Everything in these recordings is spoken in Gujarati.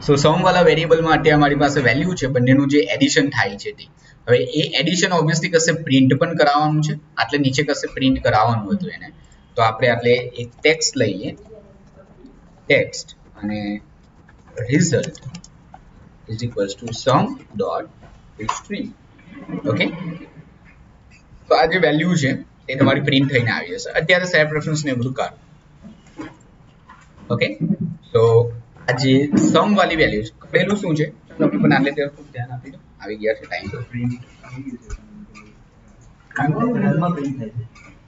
સો સમ વાળા વેરિયેબલમાં અત્યારે અમારી પાસે વેલ્યુ છે, બંનેનું જે એડિશન થાય છે તે. હવે એ એડિશન ઓબ્વિયસલી કશે પ્રિન્ટ પણ કરાવવાનું છે, આટલે નીચે કશે પ્રિન્ટ કરાવવાનું હતું એને. તો આપણે આટલે એક ટેક્સ્ટ લઈએ, ટેક્સ્ટ અને result is equals to sum dot string. Okay, તો આ જે વેલ્યુ છે એ તમારી પ્રિન્ટ થઈને આવી જશે. અત્યારે સેટ રેફરન્સ ને બધું કાઢો. ઓકે, તો આ જે સમ વાળી વેલ્યુ છે, પહેલું શું છે તમે પણ આટલે થોડું ધ્યાન આપી દો. આવી ગયા છે ટાઈમ તો પ્રિન્ટ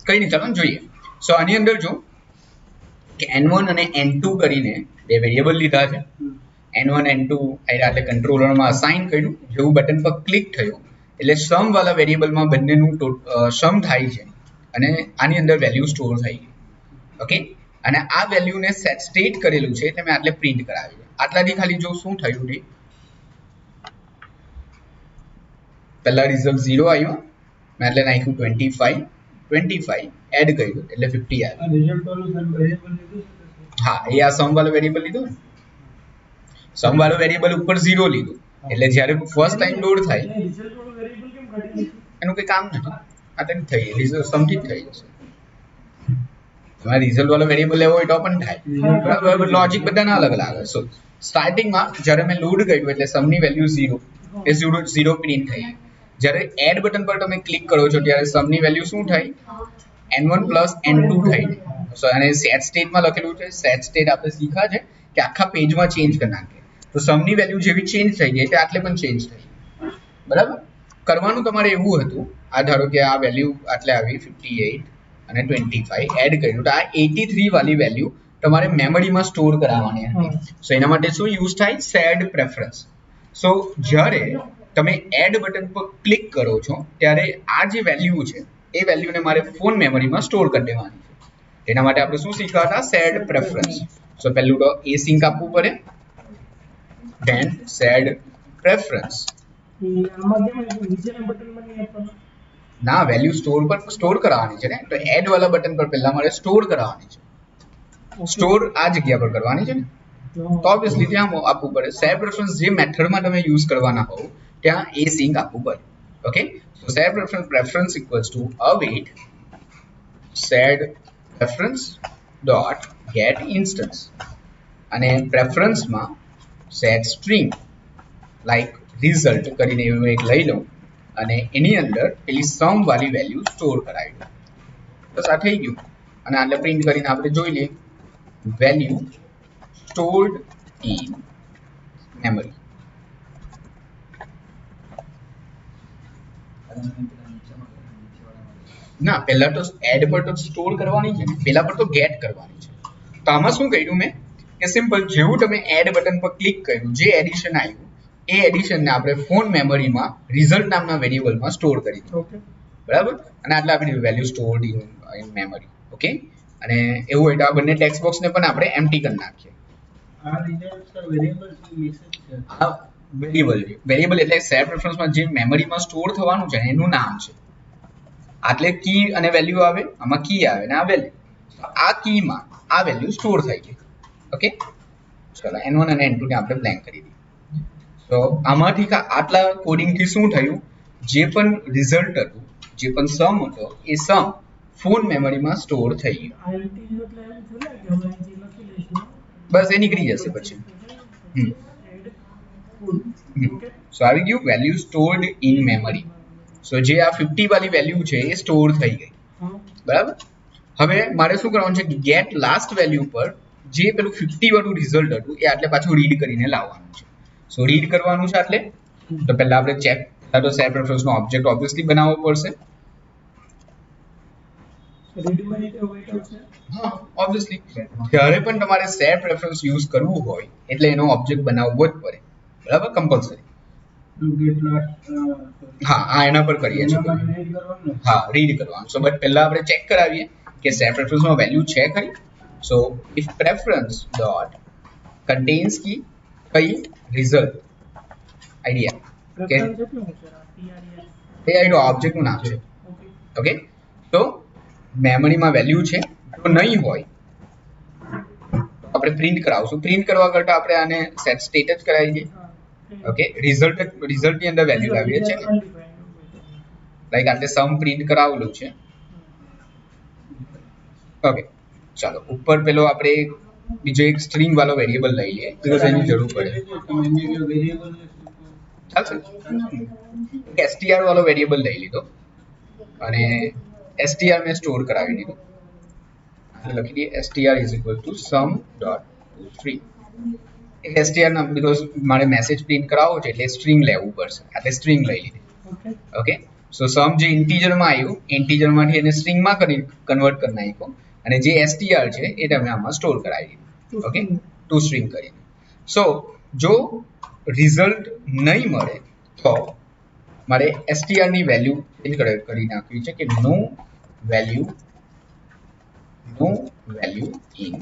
કઈ નહીં, ચાલો જોઈએ. સો આની અંદર જો કે n1 અને n2 કરીને બે વેરિયેબલ લીધા છે. n1 n2 એટલે કંટ્રોલરમાં અસાઇન કર્યું. જેવું બટન પર ક્લિક થયું એટલે સમ વાળા વેરિયેબલમાં બંનેનું સમ થાય છે અને આની અંદર વેલ્યુ સ્ટોર થઈ ગઈ. ઓકે, અને આ વેલ્યુને સેટ સ્ટેટ કરેલું છે એટલે મેં આટલે પ્રિન્ટ કરાવી. આટલાથી ખાલી જો શું થયું ને, પહેલા રિઝલ્ટ 0 આવ્યો, મેં એટલે નાખ્યું 25 એડ કર્યું એટલે 50 આવ્યું. હા, એ આ સમ વાળો વેરિયેબલ લીધો ને, સમ વાળો વેરિયેબલ ઉપર 0 લીધું એટલે જ્યારે ફર્સ્ટ ટાઈમ લોડ થાય એનું કંઈ કામ નથી. આ તો થઈ રિઝલ્ટ સમથી થઈ જશે. તમારે રિઝલ્ટ વાળો વેરિયેબલ લેવો હોય તો પણ થાય, બરાબર. લોજિક બધાના અલગ અલગ આવે. સો સ્ટાર્ટિંગમાં જ્યારે મેં લોડ કર્યું એટલે સમની વેલ્યુ 0 એ 0 પ્રિન્ટ થઈ. જ્યારે એડ બટન પર તમે ક્લિક કરો છો ત્યારે સમની વેલ્યુ શું થાય, n1 પ્લસ n2 થઈ. સો અને સેટ સ્ટેટમાં લખેલું છે, સેટ સ્ટેટ આપણે શીખ્યા છે કે આખા પેજમાં ચેન્જ કરી નાખે. તો સમની વેલ્યુ જેવી ચેન્જ થઈ ગઈ એટલે આટલે પણ ચેન્જ થઈ. બરાબર, કરવાનું તમારે એવું હતું, આ ધારો કે આ વેલ્યુ આટલે આવી 58 અને 25 એડ કર્યું તો આ 83 વાળી વેલ્યુ તમારે મેમરીમાં સ્ટોર કરાવવાની હતી. સો એના માટે શું યુઝ થાય, સેડ પ્રેફરન્સ. સો જ્યારે તમે એડ બટન પર ક્લિક કરો છો ત્યારે આ જે વેલ્યુ છે એ વેલ્યુને મારે ફોન મેમરીમાં સ્ટોર કરી દેવાની છે. એના માટે આપણે શું શીખ્યા હતા, સેડ પ્રેફરન્સ. સો પહેલું તો async આપવું પડે, then સેડ પ્રેફરન્સ. ના, વેલ્યુ સ્ટોર કરાવવાની છે ને, તો એડ વાળા બટન પર પહેલા મારે સ્ટોર કરાવવાની છે. સ્ટોર આ જગ્યા પર કરવાની છે ને, તો ઓબ્વિયસલી ત્યાં આપવું પડે. સેડ પ્રેફરન્સ જે મેથડમાં તમે યુઝ કરવાના હોવ ત્યાં async આપવું પડે. Okay, so shared preference equals to await shared preference dot get instance અને પ્રેફરન્સમાં સેટ સ્ટ્રિંગ લાઈક રિઝલ્ટ કરીને એવું એક લઈ લઉં અને એની અંદર પેલી સમ વાળી વેલ્યુ સ્ટોર કરાવી દઉં. બસ આ થઈ ગયું. અને આટલે પ્રિન્ટ કરીને આપણે જોઈ લઈએ વેલ્યુ સ્ટોર્ડ ઇન મેમરી. ના, પહેલા તો એડ પર તો સ્ટોર કરવાની છે ને, પહેલા પર તો ગેટ કરવાની છે. તો આમાં શું કર્યું મેં કે સિમ્પલ, જેવું તમે એડ બટન પર ક્લિક કર્યું, જે એડિશન આવ્યું એ એડિશનને આપણે ફોન મેમરીમાં રિઝલ્ટ નામના વેરિયેબલમાં સ્ટોર કરી દીધું. બરાબર, અને આટલા આપણી value stored in memory. Okay, અને એવું હોય તો આ બંને ટેક્સ્ટ બોક્સને પણ આપણે એમ્પ્ટી કરી નાખીએ. આ વેરિયેબલ એટલે સેટ પ્રેફરન્સમાં જે મેમરીમાં સ્ટોર થવાનું છે એનું નામ છે. આટલે કી અને વેલ્યુ આવે, આમાં કી આવે ને આ વેલ્યુ. આ કીમાં આ વેલ્યુ સ્ટોર થઈ ગઈ. ઓકે, ચલો n1 અને n2 ને આપણે બ્લેન્ક કરી દીધું. તો આમાંથી આટલા કોડિંગથી શું થયું, જે પણ રિઝલ્ટ હતું, જે પણ સમ હતો એ સમ ફોન મેમરીમાં સ્ટોર થઈ ગયું. બસ એ નીકળી જશે પછી. સો આવી ગયું વેલ્યુ સ્ટોર્ડ ઇન મેમરી. સો જે આ 50 વાળી વેલ્યુ છે એ સ્ટોર થઈ ગઈ. બરાબર, હવે મારે શું કરવાનું છે, ગેટ લાસ્ટ વેલ્યુ પર જે પેલું 50 વાળું રિઝલ્ટ હતું એ આટલે પાછું રીડ કરીને લાવવાનું છે. સો રીડ કરવાનું છે આટલે તો પહેલા આપણે ચેક તો સેટ પ્રેફરન્સનો ઓબ્જેક્ટ ઓબ્વિયસલી બનાવવો પડશે. હા, ઓબ્વિયસલી જ્યારે પણ તમારે સેટ પ્રેફરન્સ યુઝ કરવું હોય એટલે એનો ઓબ્જેક્ટ બનાવવો જ પડે. બરાબર, કમ્પલસરી. હા, આ એના પર કરીએ છીએ. હા, રીડ કરવાનું. સો બટ પહેલા આપણે ચેક કરાવીએ કે સેટ પ્રેફરન્સમાં વેલ્યુ છે ખરી. So if preference dot contains key કઈ રિઝલ્ટ આઈડિયા કે એ આઈનો ઓબ્જેક્ટનું નામ છે. ઓકે, તો મેમરીમાં વેલ્યુ છે, જો નહીં હોય તો આપણે પ્રિન્ટ કરાવશું. પ્રિન્ટ કરવા કરતા આપણે આને સેટ સ્ટેટ જ કરાવી દઈએ. ઓકે, રિઝલ્ટ ની અંદર વેલ્યુ લાવીએ છે ને, લાઈક આપણે સમ પ્રિન્ટ કરાવેલું છે. ઓકે, ચાલો ઉપર પેલો આપણે બીજો એક સ્ટ્રિંગ વાળો વેરિયેબલ લઈ લઈએ બીકોઝ એની જરૂર પડે. ચાલશે, str વાળો વેરિયેબલ લઈ લીધો અને str મેં સ્ટોર કરાવી દીધું. લખી દઈએ str is equal to sum dot string. str ના બીકોઝ મારે મેસેજ પ્રિન્ટ કરાવવો છે એટલે સ્ટ્રિંગ લેવું પડશે, એટલે સ્ટ્રિંગ લઈ લીધી. ઓકે, સો સમ જે ઇન્ટીજર માં આવ્યું, ઇન્ટીજર માંથી એને સ્ટ્રિંગ માં કન્વર્ટ કરી નાખ્યો અને જે str છે એ તમે આમાં સ્ટોર કરાવી દીધું. ઓકે, ટુ સ્ટ્રિંગ કરી. સો જો રિઝલ્ટ નહીં મળે તો મારે str ની વેલ્યુ ચેન્જ કરી નાખવી છે કે નો વેલ્યુ ઇન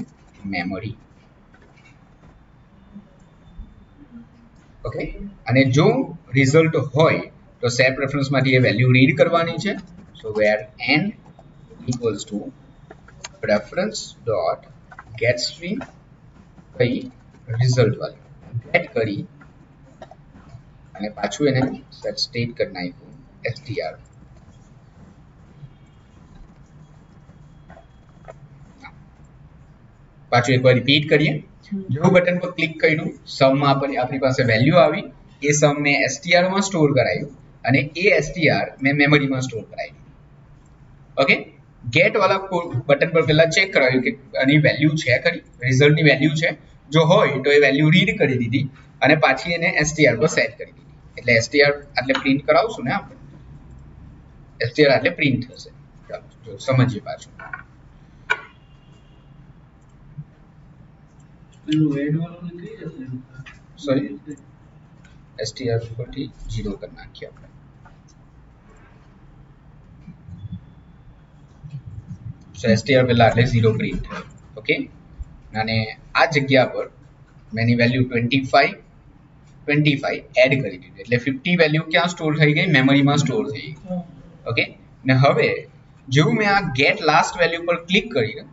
મેમરી. ઓકે, અને જો રિઝલ્ટ હોય તો સેટ રેફરન્સ માંથી એ વેલ્યુ રીડ કરવાની છે. સો વેર n equals to reference dot get string કઈ રિઝલ્ટ વાળું ગેટ કરી અને પાછું એને સેટ સ્ટેટ કરી નાખ્યું str. પાછું એકવાર રિપીટ કરીએ. જો બટન પર ક્લિક કર્યું, સમ માં આપણી પાસે વેલ્યુ આવી, એ સમ મેં str માં સ્ટોર કરાયું અને એ str મેં મેમરીમાં સ્ટોર કરાવી. ઓકે, ગેટ વાળા બટન પર પહેલા ચેક કરાવ્યું કે આની વેલ્યુ છે ખરી, રિઝલ્ટની વેલ્યુ છે. જો હોય તો એ વેલ્યુ રીડ કરી દીધી અને પાછી એને str પર સેટ કરી દીધી. એટલે str એટલે પ્રિન્ટ કરાવશું ને આપણે, str એટલે પ્રિન્ટ થશે. ચાલો જો સમજીએ પાછું. સોરી, str ઉપરથી 0 કરી નાખીએ આપણે. સો str પહેલા એટલે 0 પ્રિન્ટ થાય. ઓકે, અને આ જગ્યા પર મેં એની વેલ્યુ 25 એડ કરી દીધી એટલે 50 વેલ્યુ ક્યાં સ્ટોર થઈ ગઈ, મેમરીમાં સ્ટોર થઈ ગઈ. ઓકે, ને હવે જેવું મેં આ ગેટ લાસ્ટ વેલ્યુ પર ક્લિક કરી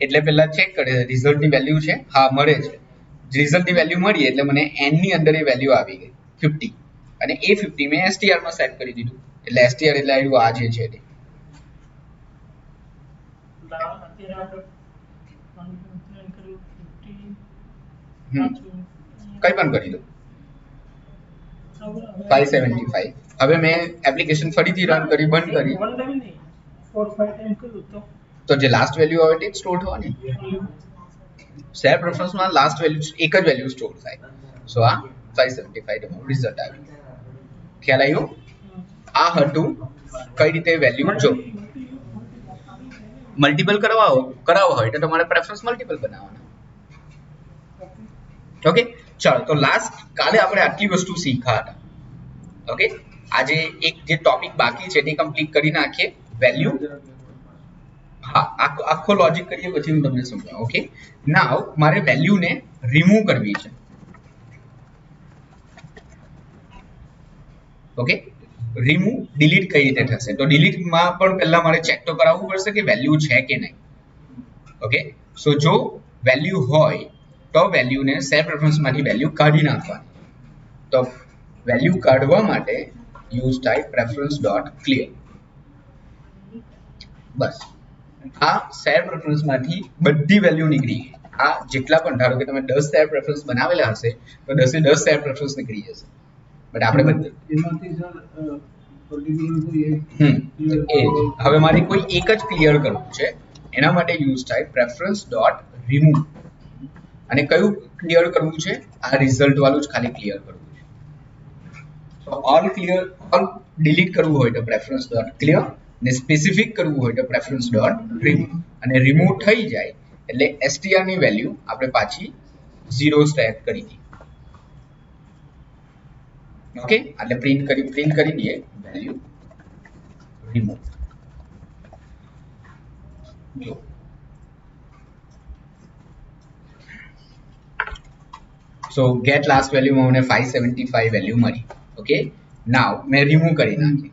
એટલે પહેલા ચેક કરે રિઝલ્ટની વેલ્યુ છે, હા મળે છે. રિઝલ્ટની વેલ્યુ મળી એટલે મને n ની અંદર એ વેલ્યુ આવી ગઈ 50 અને એ 50 મેં str માં સેટ કરી દીધું એટલે str એટલે આવ્યું આ જે છે તે. કઈ પણ કરી દો 575. હવે મેં એપ્લિકેશન ફરીથી રન કરી, બંધ કરી તો જે લાસ્ટ વેલ્યુ આવે તે સ્ટોર થવાની. સેટ રેફરન્સમાં લાસ્ટ વેલ્યુ એક જ વેલ્યુ સ્ટોર થાય. સો આ 575 તમારું રિઝલ્ટ આવ્યું. ખ્યાલ આવ્યો? આ હતું કઈ રીતે વેલ્યુ. જો મલ્ટિપલ કરાવવા હોય તો તમારે પ્રેફરન્સ મલ્ટિપલ બનાવવાના. ઓકે, ચાલો તો લાસ્ટ કાલે આપણે આટલી વસ્તુ શીખ્યા હતા. ઓકે, આજે એક જે ટોપિક બાકી છે તે કમ્પ્લીટ કરી નાખીએ. વેલ્યુ, હા આખો લોજિક કરીએ પછી હું તમને સમજાવું. ઓકે, નાઉ મારે વેલ્યુને રિમૂવ કરવી છે. ઓકે, રિમૂવ ડિલીટ કઈ રીતે થશે તો ડિલીટમાં પણ પહેલા મારે ચેક તો કરાવવું પડશે કે વેલ્યુ છે કે નહીં. ઓકે, સો જો વેલ્યુ હોય તો વેલ્યુને સેટ રેફરન્સમાંથી વેલ્યુ કાઢી નાખવાની. તો વેલ્યુ કાઢવા માટે યુઝ થાય preference dot clear. બસ આ સેટ રેફરન્સમાંથી બધી વેલ્યુ નીકળી ગઈ. આ જેટલા પણ ધારો કે તમે 10 સેટ રેફરન્સ બનાવેલા હશે તો 10 એ 10 સેટ રેફરન્સ નીકળી જશે. બટ આપણે હવે મારે કોઈ એક જ ક્લિયર કરવું છે, એના માટે યુઝ થાય preference dot remove. અને કયું ક્લિયર કરવું છે? આ રિઝલ્ટ વાળું જ ખાલી ક્લિયર કરવું છે. તો ઓલ ક્લિયર, ઓલ ડિલીટ કરવું હોય તો preference dot clear ને સ્પેસિફિક કરવું હોય તો preference dot remove. અને રિમૂવ થઈ જાય એટલે str ની વેલ્યુ આપણે પાછી 0 સેટ કરી દી. ઓકે, એટલે પ્રિન્ટ કરી દઈએ વેલ્યુ રિમૂવ. જો સો ગેટ લાસ્ટ વેલ્યુમાં મને 575 વેલ્યુ મળી. ઓકે, નાઉ મેં રિમૂવ કરી નાખી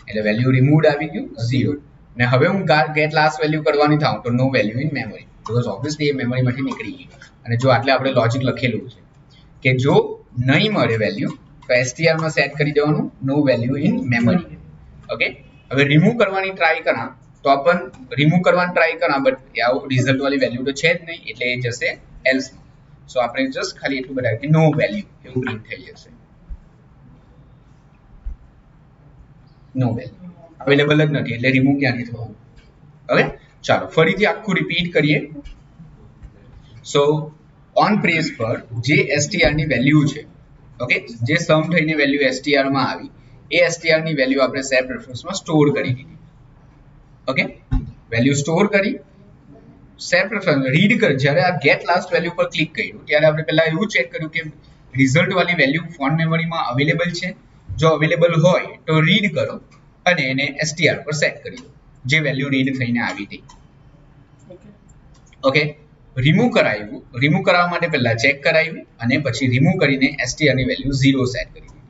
એટલે વેલ્યુ રિમૂવડ આવી ગયું 0. ને હવે હું ગેટ લાસ્ટ વેલ્યુ કરવાની થાઉં તો no value in memory. Because obviously એ મેમરીમાંથી નીકળી ગઈ. અને જો આટલે આપણે લોજિક લખેલું છે કે જો નહીં મળે વેલ્યુ તો STR માં સેટ કરી દેવાનું નો વેલ્યુ ઇન મેમરી. ઓકે, હવે રિમૂવ કરવાની ટ્રાય કરા તો પણ રિમૂવ કરવાની ટ્રાય કરા બટ આવું રિઝલ્ટ વાળી વેલ્યુ તો છે જ નહીં એટલે એ જશે એલ્સ. સો આપણે જસ્ટ ખાલી એટલું બતાવ્યું કે નો વેલ્યુ એવું પ્રિન્ટ થઈ જશે. નો વેલ્યુ અવેલેબલ જ નથી એટલે રિમૂવ ક્યાંથી થવાનું. હવે ચાલો ફરીથી આખું રિપીટ કરીએ. સો ઓન પ્રેસ પર જે STR ની વેલ્યુ છે, ઓકે, જે સમ થઈને વેલ્યુ STR માં આવી એ STR ની વેલ્યુ આપણે સેટ રેફરન્સમાં સ્ટોર કરી દીધી. ઓકે, વેલ્યુ સ્ટોર કરી સેટ રેફરન્સ રીડ કર. જ્યારે આ ગેટ લાસ્ટ વેલ્યુ પર ક્લિક કર્યું ત્યારે આપણે પહેલા એવું ચેક કર્યું કે રિઝલ્ટ વાળી વેલ્યુ ફોન મેમરીમાં અવેલેબલ છે. જો અવેલેબલ હોય તો રીડ કરો અને એને STR પર સેટ કરી દો જે વેલ્યુ રીડ થઈને આવી હતી. ઓકે, રિમૂવ કરાવ્યું. રિમૂવ કરાવવા માટે પહેલા ચેક કરાવ્યું અને પછી રિમૂવ કરીને STR ની વેલ્યુ 0 સેટ કરી દીધી.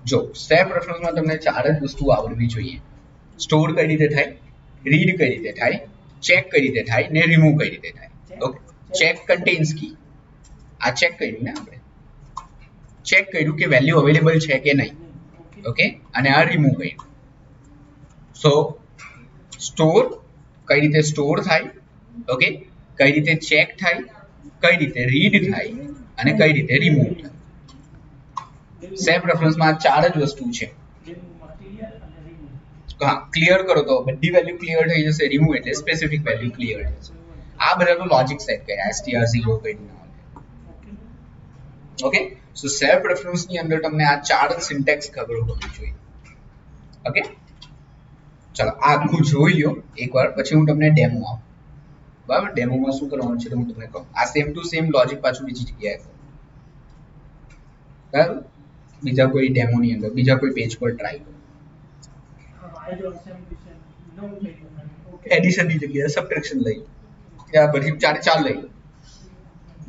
જો સ્ટેપ રેફરન્સમાં તમને ચાર જ વસ્તુ આવડવી જોઈએ. સ્ટોર કઈ રીતે થાય, રીડ કઈ રીતે થાય, ચેક કઈ રીતે થાય ને રિમૂવ કઈ રીતે થાય. ઓકે, ચેક કન્ટેન્સ કી આ ચેક કર્યું ને આપણે, ચેક કર્યું કે વેલ્યુ અવેલેબલ છે કે નહીં. ઓકે, અને આ રિમૂવ કર્યું. સો સ્ટોર કઈ રીતે સ્ટોર થાય, ઓકે, કઈ રીતે ચેક થાય, કઈ રીતે રીડ થાય અને કઈ રીતે રિમૂવ થાય. સેપ રેફરન્સમાં ચાર જ વસ્તુ છે. હા, ક્લિયર કરો તો બધી વેલ્યુ ક્લિયર થઈ જશે. રિમૂવ એટલે સ્પેસિફિક વેલ્યુ ક્લિયર થશે. આ બધાનું લોજિક સેટ કર્યા STR 0 કરીને. ઓકે, સો સેલ્ફ રેફરન્સ ની અંદર તમને આ ચાર સિન્ટેક્સ ખબર હોવી જોઈએ. ઓકે, ચલો આ આખું જોઈ લો એકવાર પછી હું તમને ડેમો આપું. બરાબર, ડેમોમાં શું કરવાનું છે તો હું તમને કહું. આ સેમ ટુ સેમ લોજિક પાછું બીજી જગ્યાએ કરું. બરાબર, બીજા કોઈ ડેમો ની અંદર બીજા કોઈ પેજ પર ટ્રાય કરો. એડિશન ની જગ્યાએ સબટ્રેક્શન લઈ લો, બધી ચાર લઈ લો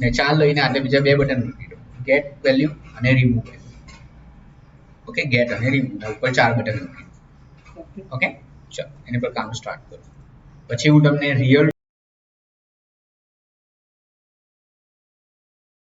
ને ચાર લઈને આટલે બીજા બે બટન મૂકી દો, ગેટ વેલ્યુ અને રિમૂવ વેલ્યુ. ઓકે, ગેટ અને રિમૂવ ઉપર ચાર બટન મૂકી દો. ઓકે, ચાલો એની પર કામ સ્ટાર્ટ કરો. પછી હું તમને રિયલ